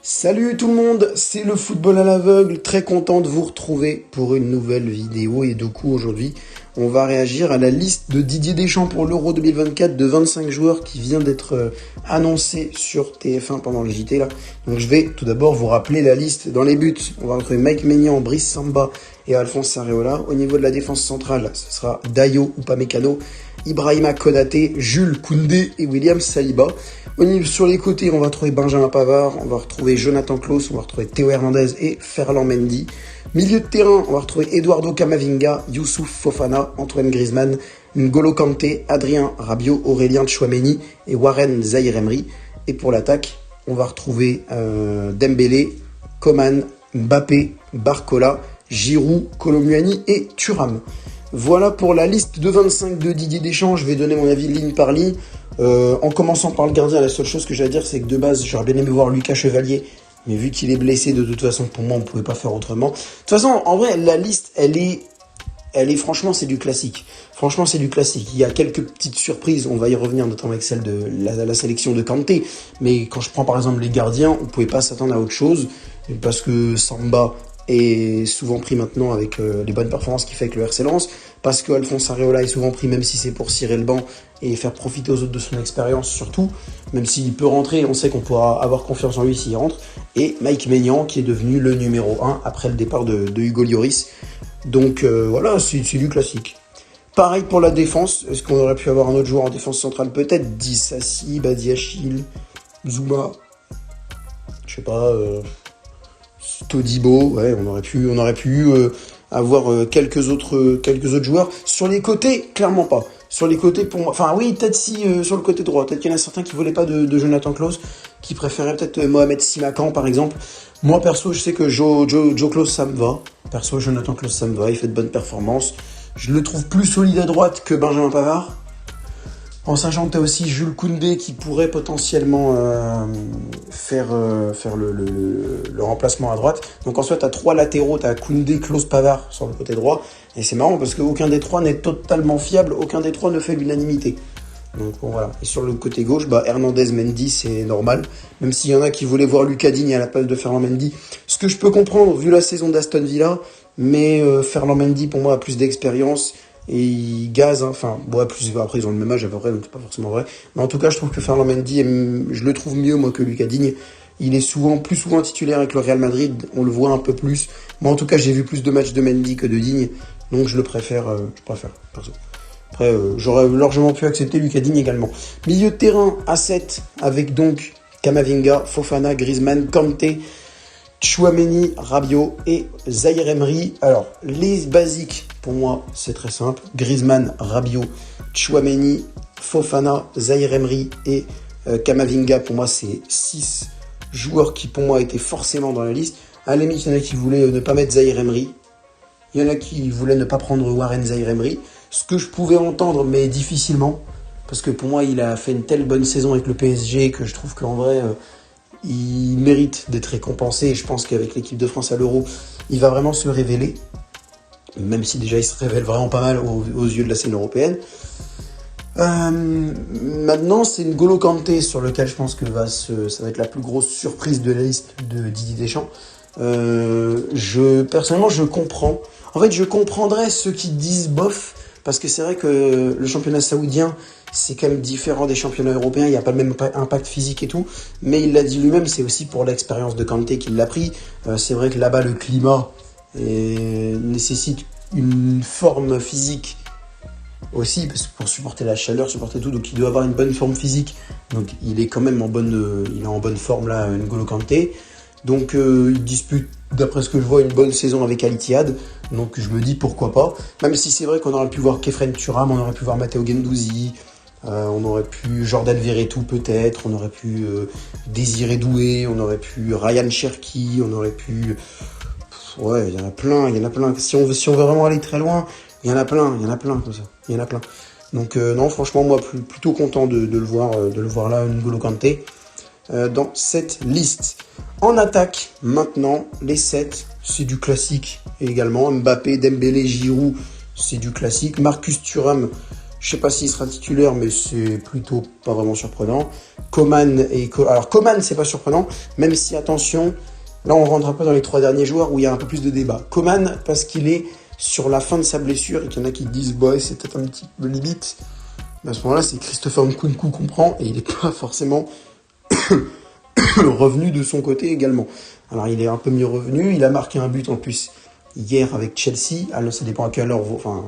Salut tout le monde, c'est le football à l'aveugle, très content de vous retrouver pour une nouvelle vidéo et du coup aujourd'hui on va réagir à la liste de Didier Deschamps pour l'Euro 2024 de 25 joueurs qui vient d'être annoncée sur TF1 pendant le JT là. Donc je vais tout d'abord vous rappeler la liste. Dans les buts, on va retrouver Mike Maignan, Brice Samba et Alphonse Areola. Au niveau de la défense centrale, ce sera Dayo ou Upamecano, Ibrahima Konaté, Jules Koundé et William Saliba. Sur les côtés, on va trouver Benjamin Pavard, on va retrouver Jonathan Klaus, on va retrouver Théo Hernandez et Ferland Mendy. Milieu de terrain, on va retrouver Eduardo Camavinga, Youssouf Fofana, Antoine Griezmann, N'Golo Kanté, Adrien Rabiot, Aurélien Tchouameni et Warren Zaïre-Emery. Et pour l'attaque, on va retrouver Dembélé, Coman, Mbappé, Barcola, Giroud, Kolo Muani et Thuram. Voilà pour la liste de 25 de Didier Deschamps. Je vais donner mon avis ligne par ligne. En commençant par le gardien, la seule chose que j'ai à dire, c'est que de base, j'aurais bien aimé voir Lucas Chevalier. Mais vu qu'il est blessé, de toute façon, pour moi, on ne pouvait pas faire autrement. De toute façon, en vrai, la liste, elle est franchement, c'est du classique. Franchement, c'est du classique. Il y a quelques petites surprises. On va y revenir, notamment avec celle de la sélection de Kanté. Mais quand je prends par exemple les gardiens, on ne pouvait pas s'attendre à autre chose. Parce que Samba est souvent pris maintenant avec les bonnes performances qu'il fait avec le RC Lens, parce que Alphonse Areola est souvent pris, même si c'est pour cirer le banc et faire profiter aux autres de son expérience surtout, même s'il peut rentrer, on sait qu'on pourra avoir confiance en lui s'il rentre, et Mike Maignan qui est devenu le numéro 1 après le départ de Hugo Lloris. Donc voilà, c'est du classique. Pareil pour la défense, est-ce qu'on aurait pu avoir un autre joueur en défense centrale? Peut-être Dissassi, Badiachil, Zouma, je sais pas... Todibo, ouais, on aurait pu avoir quelques autres joueurs. Sur les côtés, clairement pas. Sur les côtés, pour moi, enfin oui, peut-être si sur le côté droit, peut-être qu'il y en a certains qui voulaient pas de Jonathan Klaus, qui préféraient peut-être Mohamed Simakan par exemple. Moi perso, je sais que Joe Klaus ça me va. Perso, Jonathan Klaus ça me va, il fait de bonnes performances. Je le trouve plus solide à droite que Benjamin Pavard. En sachant que tu as aussi Jules Koundé qui pourrait potentiellement faire le remplacement à droite. Donc en soit, tu as 3 latéraux, tu as Koundé, Klaus, Pavard sur le côté droit. Et c'est marrant parce qu'aucun des 3 n'est totalement fiable, aucun des 3 ne fait l'unanimité. Donc bon, voilà. Et sur le côté gauche, Hernandez, Mendy, c'est normal. Même s'il y en a qui voulaient voir Lucas Digne à la place de Ferland Mendy. Ce que je peux comprendre vu la saison d'Aston Villa. Mais Ferland Mendy, pour moi, a plus d'expérience. Et il gaze, hein. Enfin, bon, plus, après ils ont le même âge à peu près, donc c'est pas forcément vrai. Mais en tout cas, je trouve que Ferland Mendy, je le trouve mieux moi que Lucas Digne. Il est plus souvent titulaire avec le Real Madrid, on le voit un peu plus. Moi en tout cas, j'ai vu plus de matchs de Mendy que de Digne, donc je préfère perso. Après, j'aurais largement pu accepter Lucas Digne également. Milieu de terrain à 7, avec donc Camavinga, Fofana, Griezmann, Kanté, Tchouameni, Rabiot et Zaïre-Emery. Alors, les basiques, pour moi, c'est très simple. Griezmann, Rabiot, Tchouameni, Fofana, Zaïre-Emery et Camavinga. Pour moi, c'est 6 joueurs qui, pour moi, étaient forcément dans la liste. À la limite, il y en a qui voulaient ne pas mettre Zaïre-Emery. Il y en a qui voulaient ne pas prendre Warren Zaïre-Emery. Ce que je pouvais entendre, mais difficilement. Parce que pour moi, il a fait une telle bonne saison avec le PSG que je trouve qu'en vrai... il mérite d'être récompensé et je pense qu'avec l'équipe de France à l'Euro, il va vraiment se révéler. Même si déjà il se révèle vraiment pas mal aux yeux de la scène européenne. Maintenant, c'est N'Golo Kanté sur lequel je pense que ça va être la plus grosse surprise de la liste de Didier Deschamps. Personnellement, je comprends. En fait, je comprendrais ceux qui disent bof, parce que c'est vrai que le championnat saoudien, c'est quand même différent des championnats européens, il n'y a pas le même impact physique et tout, mais il l'a dit lui-même, c'est aussi pour l'expérience de Kanté qu'il l'a pris. C'est vrai que là-bas, le climat nécessite une forme physique aussi, parce que pour supporter la chaleur, supporter tout, donc il doit avoir une bonne forme physique, donc il est quand même en bonne forme là, N'Golo Kanté. Donc il dispute, d'après ce que je vois, une bonne saison avec Al Ittihad. Donc je me dis pourquoi pas. Même si c'est vrai qu'on aurait pu voir Khéphren Thuram, on aurait pu voir Matteo Guendouzi, on aurait pu Jordan Verretou peut-être, on aurait pu Désiré Doué, on aurait pu Ryan Cherki, on aurait pu... Ouais, il y en a plein. Si on veut vraiment aller très loin, il y en a plein comme ça. Il y en a plein. Donc non, franchement, moi plutôt content de le voir là, N'Golo Kanté. Dans cette liste. En attaque, maintenant, les 7, c'est du classique également. Mbappé, Dembélé, Giroud, c'est du classique. Marcus Thuram, Je sais pas s'il sera titulaire, mais c'est plutôt pas vraiment surprenant. Alors Coman, c'est pas surprenant, même si, attention, là on rentre un peu dans les 3 derniers joueurs où il y a un peu plus de débat. Coman, parce qu'il est sur la fin de sa blessure et qu'il y en a qui disent, bah, c'est peut-être un petit peu limite. Mais à ce moment-là, c'est Christopher Nkunku qu'on prend et il n'est pas forcément revenu de son côté également. Alors il est un peu mieux revenu, il a marqué un but en plus hier avec Chelsea. Alors ça dépend à quelle heure,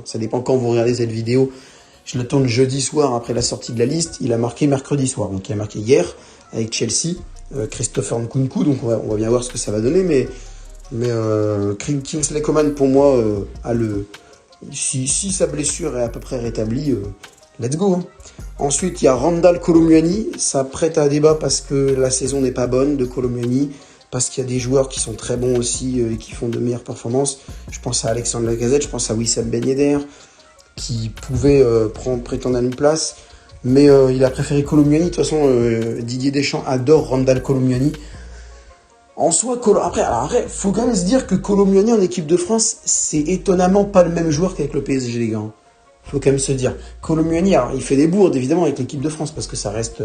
ça dépend quand vous regardez cette vidéo. Je la tourne jeudi soir après la sortie de la liste. Il a marqué mercredi soir, donc il a marqué hier avec Chelsea, Christopher Nkunku. Donc on va bien voir ce que ça va donner, mais Kingsley Coman pour moi si sa blessure est à peu près rétablie, let's go. Hein. Ensuite, il y a Randal Kolo Muani. Ça prête à débat parce que la saison n'est pas bonne de Kolo Muani, parce qu'il y a des joueurs qui sont très bons aussi et qui font de meilleures performances. Je pense à Alexandre Lacazette, je pense à Wissam Ben Yedder, qui pouvait prétendre à une place. Mais il a préféré Kolo Muani. De toute façon, Didier Deschamps adore Randal Kolo Muani. En soi, après, faut quand même se dire que Kolo Muani en équipe de France, c'est étonnamment pas le même joueur qu'avec le PSG, les gars. Faut quand même se dire. Kolo Muani, alors, il fait des bourdes, évidemment, avec l'équipe de France, parce que ça reste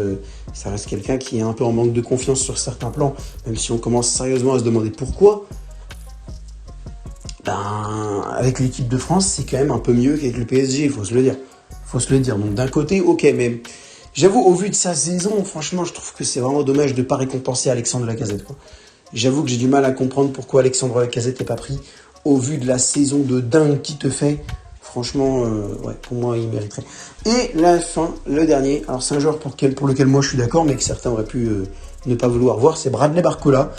quelqu'un qui est un peu en manque de confiance sur certains plans, même si on commence sérieusement à se demander pourquoi. Avec l'équipe de France, c'est quand même un peu mieux qu'avec le PSG, faut se le dire. Donc, d'un côté, ok, mais j'avoue, au vu de sa saison, franchement, je trouve que c'est vraiment dommage de ne pas récompenser Alexandre Lacazette, quoi. J'avoue que j'ai du mal à comprendre pourquoi Alexandre Lacazette n'est pas pris. Au vu de la saison de dingue qu'il te fait, franchement, pour moi, il mériterait. Et la fin, le dernier, alors c'est un joueur pour lequel moi je suis d'accord, mais que certains auraient pu ne pas vouloir voir, c'est Bradley Barcola.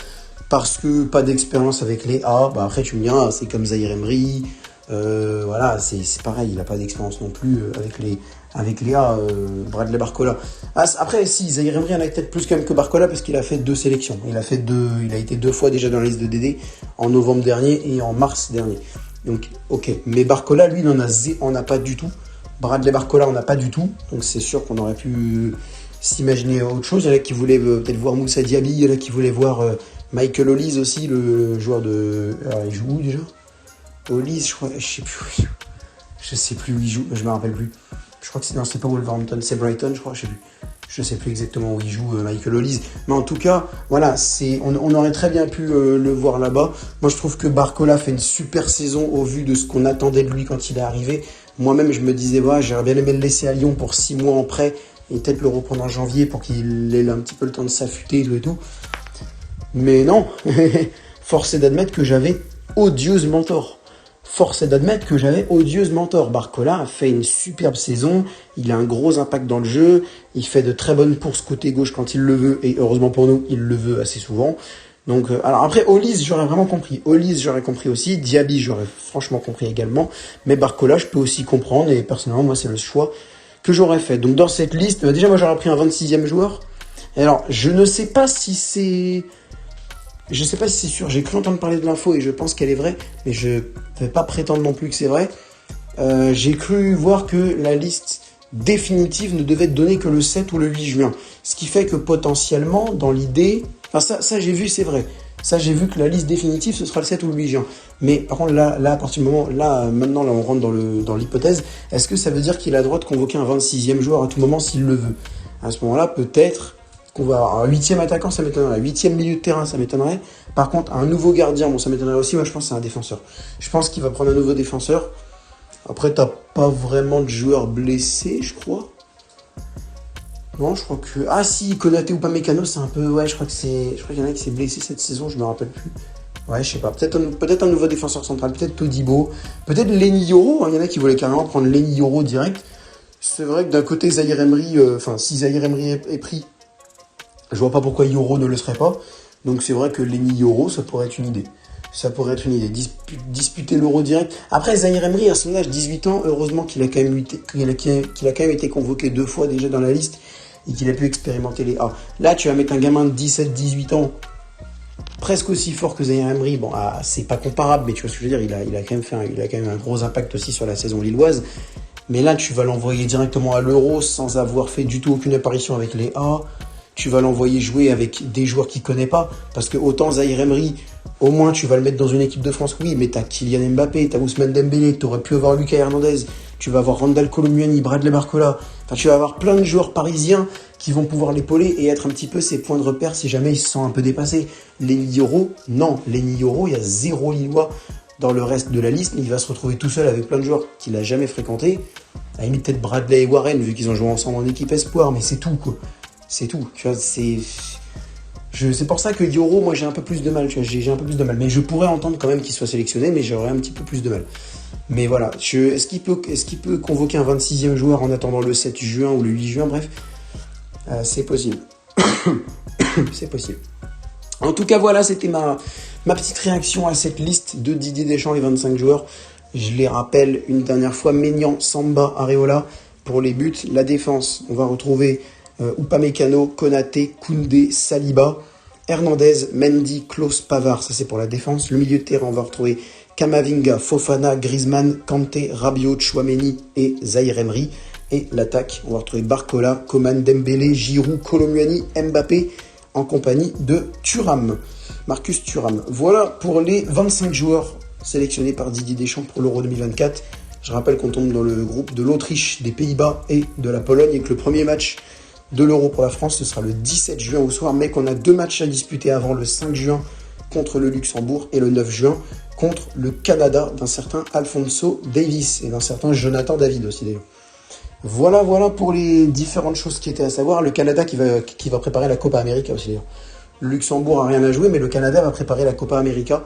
Parce que pas d'expérience avec les A. Après, tu me diras, c'est comme Zaïre Emery. C'est pareil, il n'a pas d'expérience non plus avec les A, Bradley Barcola. Après, si, Zaïre Emery en a peut-être plus quand même que Barcola parce qu'il a fait 2 sélections. Il a été 2 fois déjà dans la liste de DD, en novembre dernier et en mars dernier. Donc, ok. Mais Barcola, lui, il en a pas du tout. Bradley Barcola, on n'a pas du tout. Donc, c'est sûr qu'on aurait pu s'imaginer autre chose. Il y en a qui voulaient peut-être voir Moussa Diaby, il y en a qui voulaient voir Michael Olise aussi, le joueur de... Alors, il joue où déjà ? Olise, je crois, je sais plus où il joue, je me rappelle plus. Je crois que c'est pas Wolverhampton, c'est Brighton, je crois, je sais plus exactement où il joue, Michael Olise. Mais en tout cas, voilà, on aurait très bien pu le voir là-bas. Moi, je trouve que Barcola fait une super saison au vu de ce qu'on attendait de lui quand il est arrivé. Moi-même, je me disais, j'aurais bien aimé le laisser à Lyon pour 6 mois en prêt et peut-être le reprendre en janvier pour qu'il ait un petit peu le temps de s'affûter et tout. Mais non, force est d'admettre que j'avais odieusement tort. Barcola a fait une superbe saison, il a un gros impact dans le jeu, il fait de très bonnes courses côté gauche quand il le veut, et heureusement pour nous, il le veut assez souvent. Donc, alors après, Olise, j'aurais vraiment compris. Olise, j'aurais compris aussi. Diaby, j'aurais franchement compris également. Mais Barcola, je peux aussi comprendre, et personnellement, moi, c'est le choix que j'aurais fait. Donc, dans cette liste, déjà, moi, j'aurais pris un 26e joueur. Et alors, je ne sais pas si c'est sûr, j'ai cru entendre parler de l'info et je pense qu'elle est vraie, mais je ne vais pas prétendre non plus que c'est vrai. J'ai cru voir que la liste définitive ne devait être donnée que le 7 ou le 8 juin. Ce qui fait que potentiellement, dans l'idée... Enfin, ça j'ai vu, c'est vrai. Ça, j'ai vu que la liste définitive, ce sera le 7 ou le 8 juin. Mais par contre, là à partir du moment... Maintenant, on rentre dans l'hypothèse. Est-ce que ça veut dire qu'il a le droit de convoquer un 26e joueur à tout moment s'il le veut ? À ce moment-là, peut-être... qu'on va avoir un 8e attaquant, ça m'étonnerait. 8e milieu de terrain, ça m'étonnerait. Par contre, un nouveau gardien, ça m'étonnerait aussi. Moi, je pense que c'est un défenseur. Je pense qu'il va prendre un nouveau défenseur. Après, t'as pas vraiment de joueurs blessés, je crois. Non, je crois que... Ah si, Konaté ou Upamecano, c'est un peu... Ouais, je crois qu'il y en a qui s'est blessé cette saison, je me rappelle plus. Ouais, je sais pas. Peut-être un nouveau défenseur central. Peut-être Todibo. Peut-être Lenny Yoro. Il y en a qui voulaient carrément prendre Lenny Yoro direct. C'est vrai que d'un côté, Zaïre Emery... si Zaïre Emery est pris... Je vois pas pourquoi Yoro ne le serait pas. Donc c'est vrai que Lenny Yoro, ça pourrait être une idée. Disputer l'Euro direct. Après, Zaïre Emery, à son âge, 18 ans, heureusement qu'il a quand même été convoqué 2 fois déjà dans la liste et qu'il a pu expérimenter les A. Là, tu vas mettre un gamin de 17-18 ans, presque aussi fort que Zaïre Emery. Bon, c'est pas comparable, mais tu vois ce que je veux dire, il a quand même un gros impact aussi sur la saison lilloise. Mais là, tu vas l'envoyer directement à l'Euro sans avoir fait du tout aucune apparition avec les A. tu vas l'envoyer jouer avec des joueurs qu'il connaît pas. Parce que autant Zaïre Emery, au moins tu vas le mettre dans une équipe de France, oui, mais t'as Kylian Mbappé, t'as Ousmane Dembélé, t'aurais pu avoir Lucas Hernandez, tu vas avoir Randal Kolo Muani, Bradley Barcola. Enfin, tu vas avoir plein de joueurs parisiens qui vont pouvoir l'épauler et être un petit peu ses points de repère si jamais ils se sentent un peu dépassés. Lenny Yoro, non. Lenny Yoro, il y a 0 Lillois dans le reste de la liste, mais il va se retrouver tout seul avec plein de joueurs qu'il n'a jamais fréquentés. À la limite, peut-être Bradley et Warren, vu qu'ils ont joué ensemble en équipe espoir, mais c'est tout, quoi. C'est tout. Tu vois, c'est pour ça que Yoro, moi, j'ai un peu plus de mal. Tu vois, j'ai un peu plus de mal. Mais je pourrais entendre quand même qu'il soit sélectionné, mais j'aurais un petit peu plus de mal. Mais voilà. Est-ce qu'il peut convoquer un 26e joueur en attendant le 7 juin ou le 8 juin, bref, c'est possible. C'est possible. En tout cas, voilà, c'était ma petite réaction à cette liste de Didier Deschamps, les 25 joueurs. Je les rappelle une dernière fois, Maignan, Samba, Areola pour les buts. La défense, on va retrouver Upamecano, Konaté, Koundé, Saliba, Hernandez, Mendy, Klose, Pavard, ça c'est pour la défense. Le milieu de terrain, on va retrouver Kamavinga, Fofana, Griezmann, Kanté, Rabiot, Chouameni et Zaïre Emery. Et l'attaque, on va retrouver Barcola, Coman, Dembélé, Giroud, Kolo Muani, Mbappé en compagnie de Thuram, Marcus Thuram. Voilà pour les 25 joueurs sélectionnés par Didier Deschamps pour l'Euro 2024. Je rappelle qu'on tombe dans le groupe de l'Autriche, des Pays-Bas et de la Pologne et que le premier match de l'Euro pour la France, ce sera le 17 juin au soir, mais qu'on a 2 matchs à disputer avant, le 5 juin contre le Luxembourg et le 9 juin contre le Canada d'un certain Alphonso Davies et d'un certain Jonathan David aussi d'ailleurs. Voilà pour les différentes choses qui étaient à savoir. Le Canada qui va préparer la Copa América aussi d'ailleurs. Le Luxembourg a rien à jouer, mais le Canada va préparer la Copa América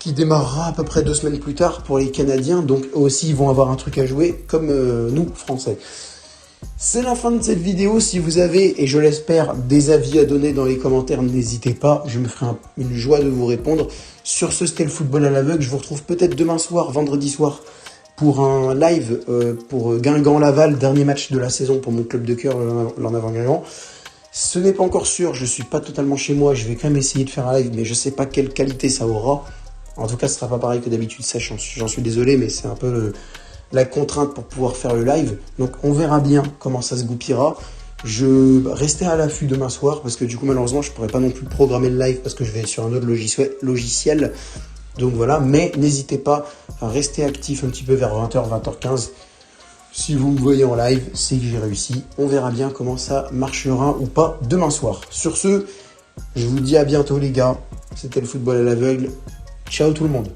qui démarrera à peu près 2 semaines plus tard pour les Canadiens. Donc eux aussi ils vont avoir un truc à jouer comme nous, Français. C'est la fin de cette vidéo. Si vous avez, et je l'espère, des avis à donner dans les commentaires, n'hésitez pas. Je me ferai une joie de vous répondre. Sur ce, c'était le football à l'aveugle. Je vous retrouve peut-être demain soir, vendredi soir, pour un live pour Guingamp-Laval, dernier match de la saison pour mon club de cœur, l'En-Avant Guingamp. Ce n'est pas encore sûr, je suis pas totalement chez moi, je vais quand même essayer de faire un live, mais je sais pas quelle qualité ça aura. En tout cas, ce sera pas pareil que d'habitude, ça j'en suis désolé, mais c'est un peu la contrainte pour pouvoir faire le live. Donc on verra bien comment ça se goupillera. Je resterai à l'affût demain soir, parce que du coup malheureusement je pourrais pas non plus programmer le live, parce que je vais sur un autre logiciel. Donc voilà, mais n'hésitez pas à rester actif un petit peu vers 20h, 20h15. Si vous me voyez en live, c'est que j'ai réussi. On verra bien comment ça marchera ou pas demain soir. Sur ce, je vous dis à bientôt les gars. C'était le football à l'aveugle. Ciao tout le monde.